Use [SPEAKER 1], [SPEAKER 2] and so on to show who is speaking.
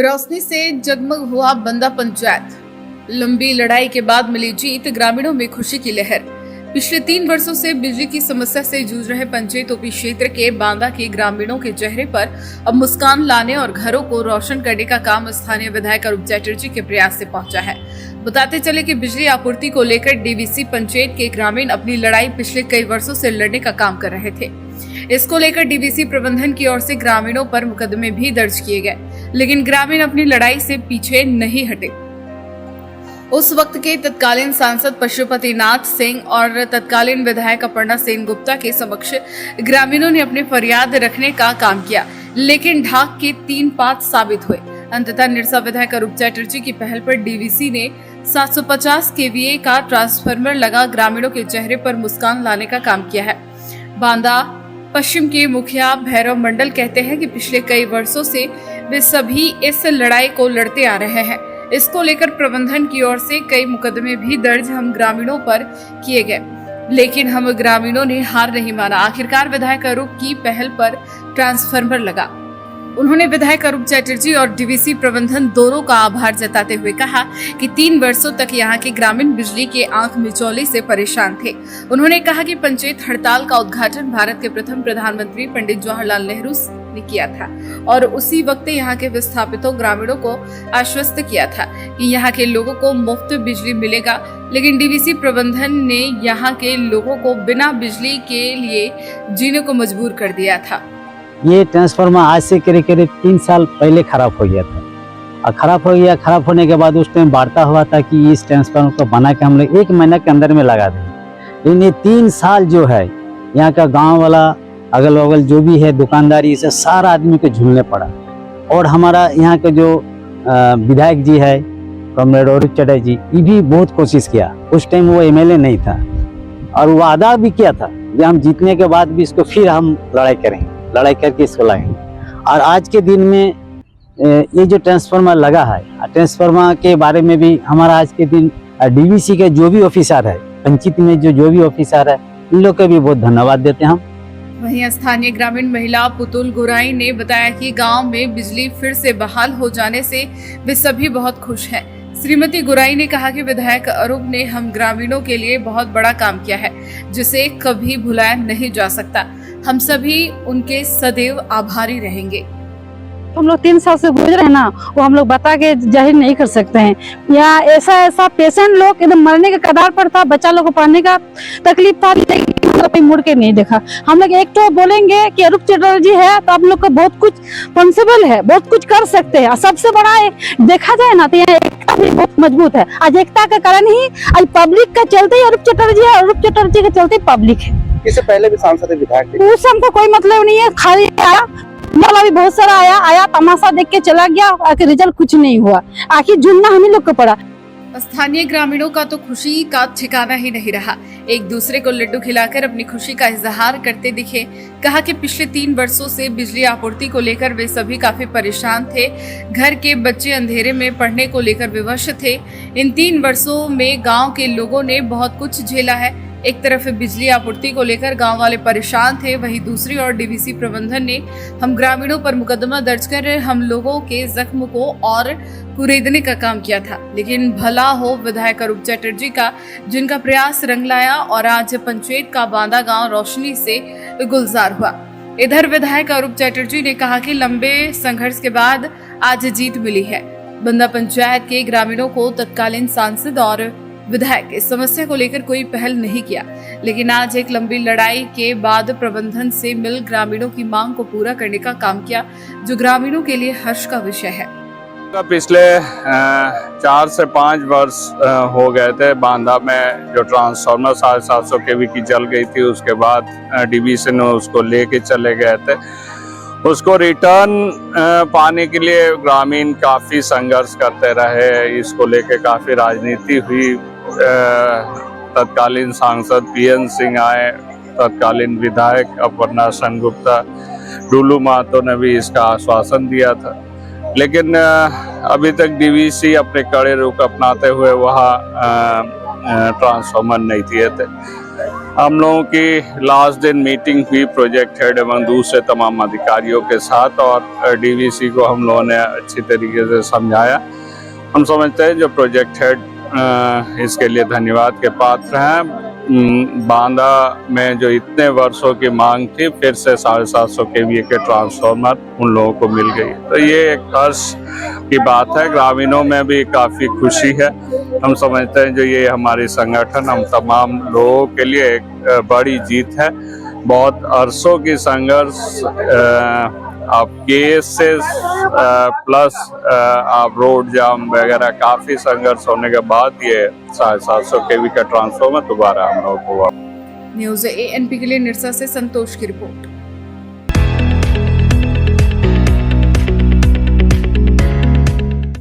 [SPEAKER 1] रोशनी से जगमग हुआ बंदा पंचायत। लंबी लड़ाई के बाद मिली जीत, ग्रामीणों में खुशी की लहर। पिछले 3 वर्षों से बिजली की समस्या से जूझ रहे पंचायत ओपी क्षेत्र के बांदा के ग्रामीणों के चेहरे पर अब मुस्कान लाने और घरों को रोशन करने का काम स्थानीय विधायक अरूप चैटर्जी के प्रयास से पहुंचा है। बताते चले कि बिजली आपूर्ति को लेकर डीवीसी पंचायत के ग्रामीण अपनी लड़ाई पिछले कई वर्षों से लड़ने का काम कर रहे थे। इसको लेकर डीवीसी प्रबंधन की ओर से ग्रामीणों पर मुकदमे भी दर्ज किए गए, लेकिन ग्रामीण अपनी लड़ाई से पीछे नहीं हटे। उस वक्त के तत्कालीन सांसद पशुपतिनाथ सिंह और तत्कालीन विधायक अपर्णा सेन गुप्ता के समक्ष ग्रामीणों ने अपनी फरियाद रखने का काम किया, लेकिन ढाक के 3 पात साबित हुए। अंततः निरसा विधायक अरूप चैटर्जी की पहल पर डीवीसी ने 750 केवीए का ट्रांसफार्मर लगा ग्रामीणों के चेहरे पर मुस्कान लाने का काम किया है। बांदा पश्चिम के मुखिया भैरव मंडल कहते हैं कि पिछले कई वर्षों से वे सभी इस लड़ाई को लड़ते आ रहे हैं। इसको लेकर प्रबंधन की ओर से कई मुकदमे भी दर्ज हम ग्रामीणों पर किए गए, लेकिन हम ग्रामीणों ने हार नहीं माना। आखिरकार विधायक अरूप की पहल पर ट्रांसफार्मर लगा। उन्होंने विधायक अरूप चैटर्जी और डीवीसी प्रबंधन दोनों का आभार जताते हुए कहा कि 3 वर्षों तक यहाँ के ग्रामीण बिजली के आंख मिचौली से परेशान थे। उन्होंने कहा कि पंचायत हड़ताल का उद्घाटन भारत के प्रथम प्रधानमंत्री पंडित जवाहरलाल नेहरू ने किया था और उसी वक्त यहाँ के विस्थापितों ग्रामीणों को आश्वस्त किया था कि यहाँ के लोगों को मुफ्त बिजली मिलेगा, लेकिन डीवीसी प्रबंधन ने यहाँ के लोगों को बिना बिजली के लिए जीने को मजबूर कर दिया था।
[SPEAKER 2] ये ट्रांसफार्मर आज से करीब 3 साल पहले खराब हो गया था और खराब होने के बाद उस टाइम वार्ता हुआ था कि इस ट्रांसफार्मर को बना के हम लोग 1 महीने के अंदर में लगा देंगे। लेकिन ये 3 साल जो है यहाँ का गांव वाला अगल बगल जो भी है दुकानदारी से सारा आदमी को झूलने पड़ा। और हमारा यहाँ के जो विधायक जी है कॉमरेड अरूप चैटर्जी, ये भी बहुत कोशिश किया। उस टाइम वो एमएलए नहीं था और वादा भी किया था कि हम जीतने के बाद भी इसको फिर हम लड़ाई करके इसको लाएंगे। और आज के दिन में ये जो ट्रांसफार्मर लगा है, ट्रांसफार्मर के बारे में भी हमारा आज के दिन डीवीसी के जो भी ऑफिसर है, पंचायत में जो भी ऑफिसर है, इन लोग के भी बहुत धन्यवाद देते हैं हम।
[SPEAKER 1] वहीं स्थानीय ग्रामीण महिला पुतुल गुराई ने बताया कि गांव में बिजली फिर से बहाल हो जाने से वे सभी बहुत खुश हैं। श्रीमती गुराई ने कहा कि विधायक अरूप ने हम ग्रामीणों के लिए बहुत बड़ा काम किया है, जिसे कभी भुलाया नहीं जा सकता। हम सभी उनके सदैव आभारी रहेंगे।
[SPEAKER 3] हम लोग 3 साल से गुजर रहे हैं ना, वो हम लोग बता के जाहिर नहीं कर सकते हैं। यहाँ ऐसा पेशेंट लोग एकदम मरने के कगार पर था, बच्चा लोग को पढ़ने का तकलीफ था, लेकिन मुड़ के नहीं देखा। हम लोग एक तो बोलेंगे कि अरूप चैटर्जी है तो आप लोग को बहुत कुछ पॉसिबल है, बहुत कुछ कर सकते हैं। सबसे बड़ा देखा जाए ना तो यहाँ एकता भी बहुत मजबूत है। आज एकता के कारण ही आज पब्लिक का चलते ही अरूप चैटर्जी है, अरूप चैटर्जी के चलते पब्लिक है।
[SPEAKER 4] इससे पहले भी सांसद विधायक थे,
[SPEAKER 3] उससे हमको कोई मतलब नहीं है। खाली आया भी बहुत सारा आया तमाशा देख के चला गया, आखिर रिजल्ट कुछ नहीं हुआ। आखिर झूलना हम ही लोग को पड़ा।
[SPEAKER 1] स्थानीय ग्रामीणों का तो खुशी का ठिकाना ही नहीं रहा। एक दूसरे को लड्डू खिलाकर अपनी खुशी का इजहार करते दिखे। कहा कि पिछले 3 वर्षों से बिजली आपूर्ति को लेकर वे सभी काफी परेशान थे। घर के बच्चे अंधेरे में पढ़ने को लेकर विवश थे। इन 3 वर्षों में गांव के लोगों ने बहुत कुछ झेला है। एक तरफ बिजली आपूर्ति को लेकर गांव वाले परेशान थे, वहीं दूसरी ओर डीवीसी प्रबंधन ने हम ग्रामीणों पर मुकदमा दर्ज कर हम लोगों के जख्म को और कुरेदने का काम किया था। लेकिन भला हो विधायक अरूप चैटर्जी का, जिनका प्रयास रंग लाया और आज पंचायत का बांदा गांव रोशनी से गुलजार हुआ। इधर विधायक अरूप चैटर्जी ने कहा कि लंबे संघर्ष के बाद आज जीत मिली है। बंदा पंचायत के ग्रामीणों को तत्कालीन सांसद और विधायक इस समस्या को लेकर कोई पहल नहीं किया, लेकिन आज एक लंबी लड़ाई के बाद प्रबंधन से मिल ग्रामीणों की मांग को पूरा करने का काम किया, जो ग्रामीणों के लिए हर्ष का विषय है।
[SPEAKER 5] पिछले 4 से 5 वर्ष हो गए थे बांदा में जो ट्रांसफार्मर 750 केवी की जल गई थी। उसके बाद डीवीसी ने उसको लेके चले गए थे। उसको रिटर्न पाने के लिए ग्रामीण काफ़ी संघर्ष करते रहे। इसको लेके काफ़ी राजनीति हुई। तत्कालीन सांसद पीएन सिंह आए, तत्कालीन विधायक अपर्णा सेन गुप्ता, डुलू महतो ने भी इसका आश्वासन दिया था, लेकिन अभी तक डीवीसी अपने कड़े रुख अपनाते हुए वहाँ ट्रांसफार्मर नहीं दिए थे। हम लोगों की लास्ट दिन मीटिंग हुई प्रोजेक्ट हेड एवं दूसरे तमाम अधिकारियों के साथ, और डीवीसी को हम लोगों ने अच्छी तरीके से समझाया। हम समझते हैं जो प्रोजेक्ट हेड इसके लिए धन्यवाद के पात्र हैं। बांदा में जो इतने वर्षों की मांग थी, फिर से 750 kVA के ट्रांसफार्मर उन लोगों को मिल गई, तो ये एक हर्ष की बात है। ग्रामीणों में भी काफ़ी खुशी है। हम समझते हैं जो ये हमारी संगठन, हम तमाम लोगों के लिए एक बड़ी जीत है। बहुत अरसों की संघर्ष, आप केसेस प्लस आप रोड जाम वगैरह काफ़ी संघर्ष होने के बाद ये 750 kV का ट्रांसफार्मर दोबारा हम लोगों को।
[SPEAKER 1] न्यूज ANP के लिए निरसा से संतोष की रिपोर्ट।